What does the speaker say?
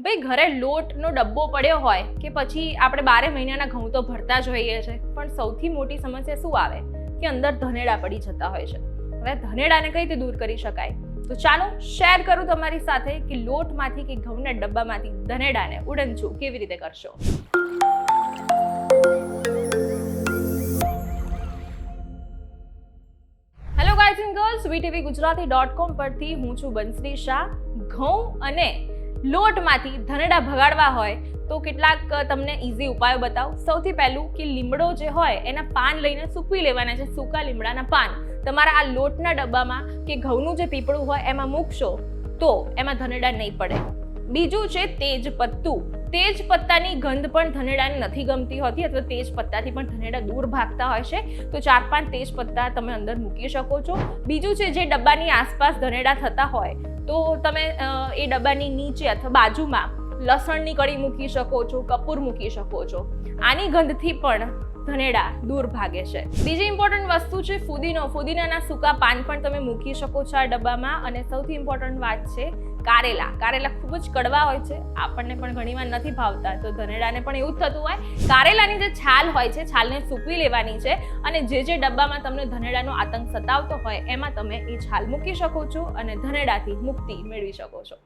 ભાઈ ઘરે લોટનો ડબ્બો પડ્યો હોય કે પછી આપણે 12 મહિનાના ઘઉં તો ભરતા જ હોઈએ છે, પણ સૌથી મોટી સમસ્યા શું આવે કે અંદર ધનેડા પડી જતા હોય છે. હવે ધનેડાને કઈ રીતે દૂર કરી શકાય? તો ચાલો શેર કરું તમારી સાથે કે લોટમાંથી કે ઘઉંના ડબ્બામાંથી ધનેડાને ઉડનચું કેવી રીતે કરશો. Hello guys and girls, VTVGujarati.com પરથી હું છું બંસરી શાહ. ઘઉં અને લોટમાંથી ધનેડા ભગાડવા હોય તો કેટલાક તમને ઇઝી ઉપાયો બતાવું. સૌથી પહેલું કે લીમડો જે હોય એના પાન લઈને સૂકવી લેવાના છે. સૂકા લીમડાના પાન તમારા આ લોટના ડબ્બામાં કે ઘઉંનું જે પીપળું હોય એમાં મૂકશો તો એમાં ધનેડા નહીં પડે. બીજું છે તેજ પત્તું. તેજ પત્તાની ગંધ પણ ધનેડાને નથી ગમતી હોતી, અથવા તેજ પત્તાથી પણ ધનેડા દૂર ભાગતા હોય છે, તો 4-5 તેજ પત્તા તમે અંદર મૂકી શકો છો. બીજું છે જે ડબ્બાની આસપાસ ધનેડા થતા હોય તો તમે એ ડબ્બાની નીચે અથવા બાજુમાં લસણની કળી મૂકી શકો છો, કપૂર મૂકી શકો છો. આની ગંધથી પણ ધનેડા દૂર ભાગે છે. બીજી ઇમ્પોર્ટન્ટ વસ્તુ છે ફુદીનો. ફુદીનાના સૂકા પાન પણ તમે મૂકી શકો છો આ ડબ્બામાં. અને સૌથી ઇમ્પોર્ટન્ટ વાત છે કારેલા. કારેલા ખૂબ જ કડવા હોય છે, આપણને પણ ઘણીવાર નથી ભાવતા, તો ધનેડાને પણ એવું જ થતું હોય. કારેલાની જે છાલ હોય છે, છાલને સૂકવી લેવાની છે અને જે ડબ્બામાં તમને ધનેડાનો આતંક સતાવતો હોય એમાં તમે એ છાલ મૂકી શકો છો અને ધનેડાથી મુક્તિ મેળવી શકો છો.